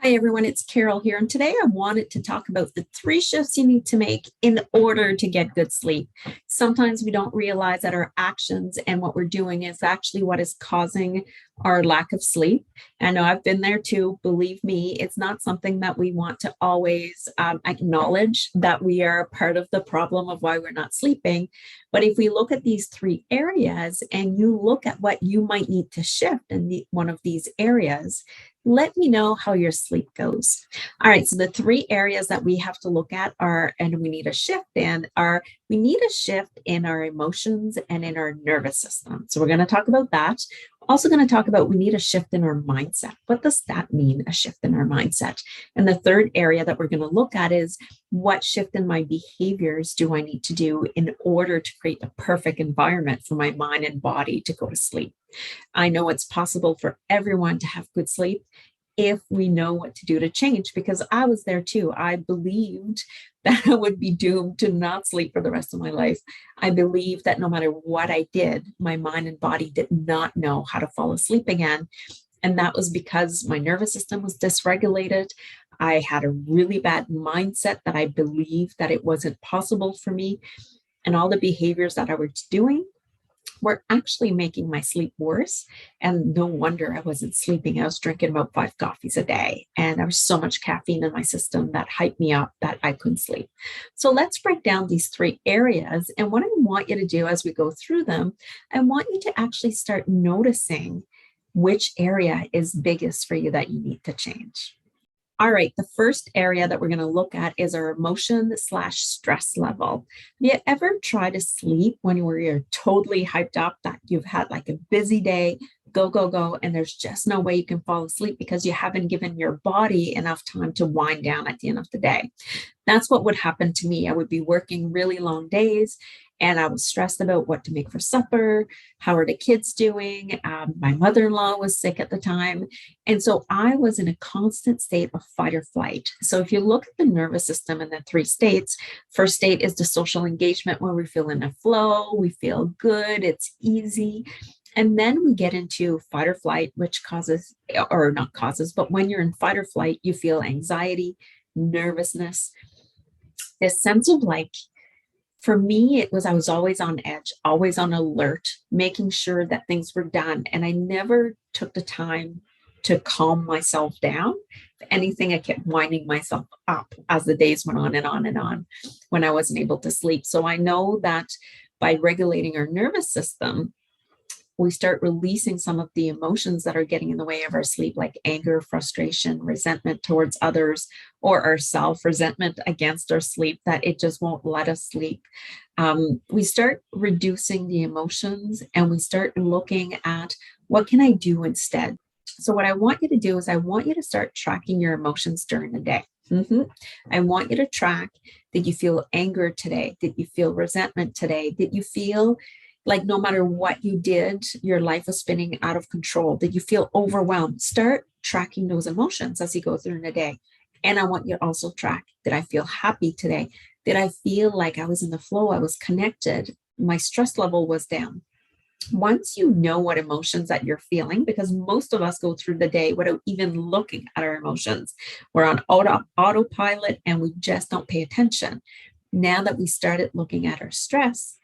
Hi everyone, it's Carol here, and today I wanted to talk about the 3 shifts you need to make in order to get good sleep. Sometimes we don't realize that our actions and what we're doing is actually what is causing our lack of sleep. I know I've been there too. Believe me, it's not something that we want to always acknowledge that we are part of the problem of why we're not sleeping. But if we look at these 3 areas and you look at what you might need to shift in one of these areas, let me know how your sleep goes. All right, so the 3 areas that we have to look at are, and we need a shift in, are we need a shift in our emotions and in our nervous system. So we're going to talk about that. Also going to talk about we need a shift in our mindset. What does that mean, a shift in our mindset? And the third area that we're going to look at is what shift in my behaviors do I need to do in order to create the perfect environment for my mind and body to go to sleep? I know it's possible for everyone to have good sleep if we know what to do to change, because I was there too. I believed that I would be doomed to not sleep for the rest of my life. I believed that no matter what I did, my mind and body did not know how to fall asleep again. And that was because my nervous system was dysregulated. I had a really bad mindset that I believed that it wasn't possible for me. And all the behaviors that I was doing were actually making my sleep worse. And no wonder I wasn't sleeping. I was drinking about 5 coffees a day, and there was so much caffeine in my system that hyped me up that I couldn't sleep. So let's break down these 3 areas. And what I want you to do as we go through them, I want you to actually start noticing which area is biggest for you that you need to change. All right, the first area that we're going to look at is our emotion/stress level. Have you ever tried to sleep when you're totally hyped up that you've had like a busy day, go, go, go, and there's just no way you can fall asleep because you haven't given your body enough time to wind down at the end of the day? That's what would happen to me. I would be working really long days and I was stressed about what to make for supper. How are the kids doing? My mother-in-law was sick at the time. And so I was in a constant state of fight or flight. So if you look at the nervous system in the 3 states, first state is the social engagement where we feel in a flow, we feel good, it's easy. And then we get into fight or flight, which causes, or not causes, but when you're in fight or flight, you feel anxiety, nervousness, this sense of like, for me, it was I was always on edge, always on alert, making sure that things were done. And I never took the time to calm myself down. If anything, I kept winding myself up as the days went on and on and on when I wasn't able to sleep. So I know that by regulating our nervous system, we start releasing some of the emotions that are getting in the way of our sleep, like anger, frustration, resentment towards others, or our self resentment against our sleep, that it just won't let us sleep. We start reducing the emotions and we start looking at what can I do instead? So, what I want you to do is I want you to start tracking your emotions during the day. I want you to track, did you feel anger today? Did you feel resentment today? Did you feel like no matter what you did, your life was spinning out of control? Did you feel overwhelmed? Start tracking those emotions as you go through the day. And I want you to also track, did I feel happy today? Did I feel like I was in the flow? I was connected. My stress level was down. Once you know what emotions that you're feeling, because most of us go through the day without even looking at our emotions, we're on autopilot and we just don't pay attention. Now that we started looking at our stress,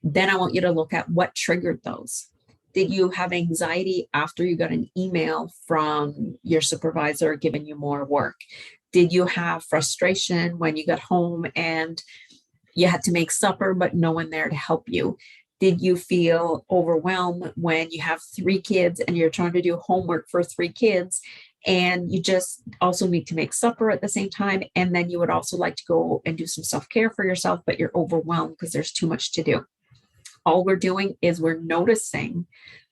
then I want you to look at what triggered those. Did you have anxiety after you got an email from your supervisor giving you more work? Did you have frustration when you got home and you had to make supper, but no one there to help you? Did you feel overwhelmed when you have 3 kids and you're trying to do homework for 3 kids and you just also need to make supper at the same time? And then you would also like to go and do some self-care for yourself, but you're overwhelmed because there's too much to do. All we're doing is we're noticing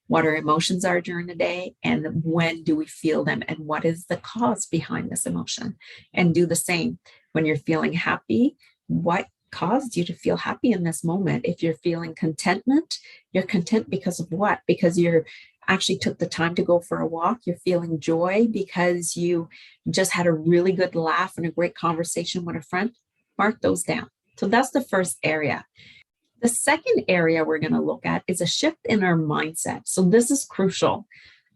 what our emotions are during the day and when do we feel them and what is the cause behind this emotion. And do the same when you're feeling happy. What caused you to feel happy in this moment? If you're feeling contentment, you're content because of what? Because you're actually took the time to go for a walk. You're feeling joy because you just had a really good laugh and a great conversation with a friend. Mark those down. So that's the first area. The second area we're going to look at is a shift in our mindset. So this is crucial,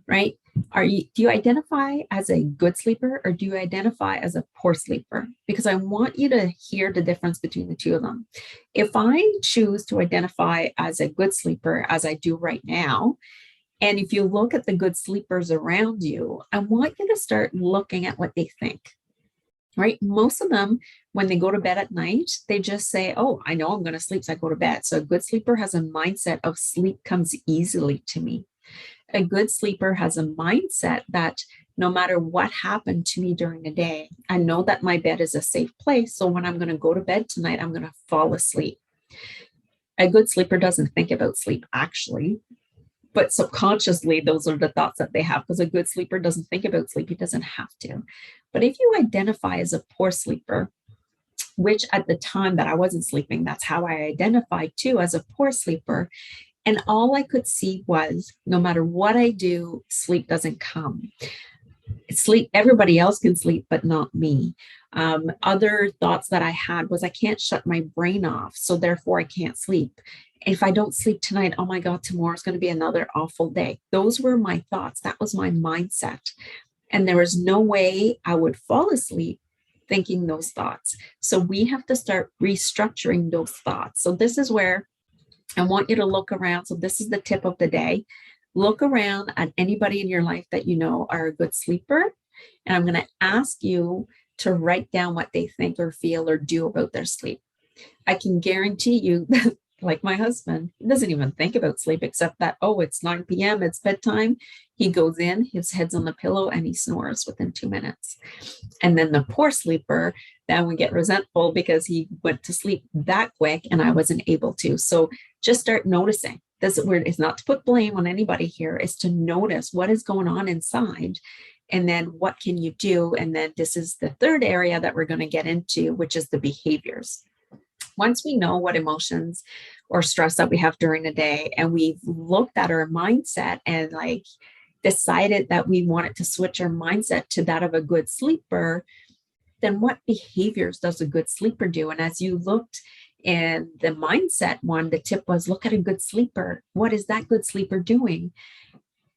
right? Do you identify as a good sleeper or do you identify as a poor sleeper? Because I want you to hear the difference between the two of them. If I choose to identify as a good sleeper, as I do right now, and if you look at the good sleepers around you, I want you to start looking at what they think, right? Most of them, when they go to bed at night, they just say, oh, I know I'm going to sleep, so I go to bed. So a good sleeper has a mindset of sleep comes easily to me. A good sleeper has a mindset that no matter what happened to me during the day, I know that my bed is a safe place. So when I'm going to go to bed tonight, I'm going to fall asleep. A good sleeper doesn't think about sleep actually, but subconsciously, those are the thoughts that they have because a good sleeper doesn't think about sleep. He doesn't have to. But if you identify as a poor sleeper, which at the time that I wasn't sleeping, that's how I identified too as a poor sleeper. And all I could see was no matter what I do, sleep doesn't come. Sleep, everybody else can sleep, but not me. Other thoughts that I had was I can't shut my brain off, so therefore I can't sleep. If I don't sleep tonight, oh my God, tomorrow's going to be another awful day. Those were my thoughts. That was my mindset. And there was no way I would fall asleep thinking those thoughts. So we have to start restructuring those thoughts. So this is where I want you to look around. So this is the tip of the day. Look around at anybody in your life that you know are a good sleeper. And I'm going to ask you to write down what they think or feel or do about their sleep. I can guarantee you that, like my husband, he doesn't even think about sleep except that, oh, it's 9 p.m., it's bedtime. He goes in, his head's on the pillow, and he snores within 2 minutes. And then the poor sleeper, then we get resentful because he went to sleep that quick and I wasn't able to. So just start noticing. This word is not to put blame on anybody here, is to notice what is going on inside. And then what can you do? And then this is the third area that we're going to get into, which is the behaviors. Once we know what emotions or stress that we have during the day, and we've looked at our mindset and like decided that we wanted to switch our mindset to that of a good sleeper, then what behaviors does a good sleeper do? And as you looked in the mindset one, the tip was look at a good sleeper. What is that good sleeper doing?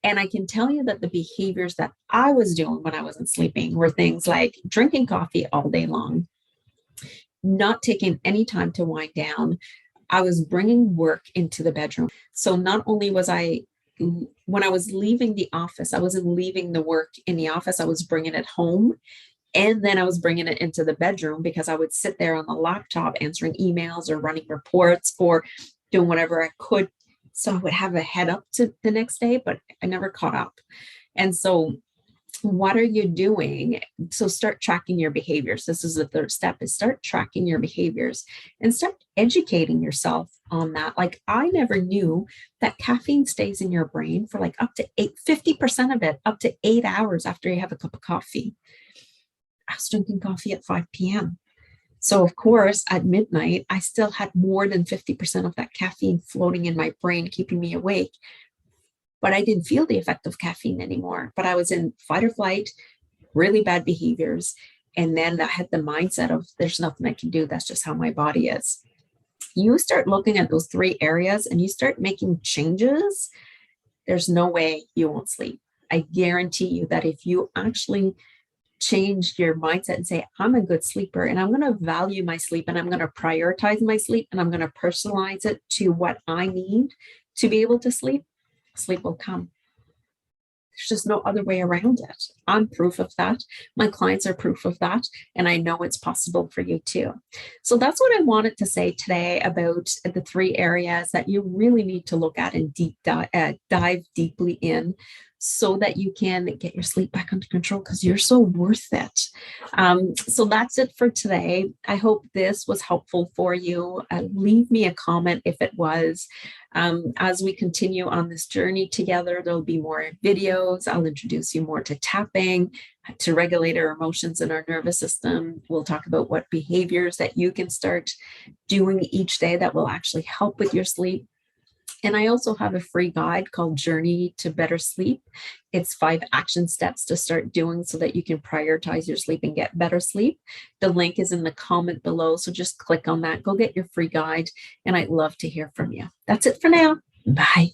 And I can tell you that the behaviors that I was doing when I wasn't sleeping were things like drinking coffee all day long, not taking any time to wind down. I was bringing work into the bedroom. So not only was when I was leaving the office, I wasn't leaving the work in the office, I was bringing it home. And then I was bringing it into the bedroom because I would sit there on the laptop answering emails or running reports or doing whatever I could. So I would have a head up to the next day, but I never caught up. And so what are you doing? So start tracking your behaviors. This is the third step, is start tracking your behaviors and start educating yourself on that. Like I never knew that caffeine stays in your brain for like up to 50% of it, up to 8 hours after you have a cup of coffee. I was drinking coffee at 5 p.m. So of course, at midnight, I still had more than 50% of that caffeine floating in my brain, keeping me awake. But I didn't feel the effect of caffeine anymore. But I was in fight or flight, really bad behaviors. And then I had the mindset of there's nothing I can do. That's just how my body is. You start looking at those three areas and you start making changes, there's no way you won't sleep. I guarantee you that if you actually change your mindset and say, I'm a good sleeper and I'm going to value my sleep and I'm going to prioritize my sleep and I'm going to personalize it to what I need to be able to sleep, sleep will come. There's just no other way around it. I'm proof of that. My clients are proof of that. And I know it's possible for you too. So that's what I wanted to say today about the three areas that you really need to look at and dive deeply in so that you can get your sleep back under control because you're so worth it. So that's it for today. I hope this was helpful for you. Leave me a comment if it was. As we continue on this journey together, there'll be more videos. I'll introduce you more to tapping, to regulate our emotions in our nervous system. We'll talk about what behaviors that you can start doing each day that will actually help with your sleep. And I also have a free guide called Journey to Better Sleep. It's 5 action steps to start doing so that you can prioritize your sleep and get better sleep. The link is in the comment below. So just click on that, go get your free guide. And I'd love to hear from you. That's it for now. Bye.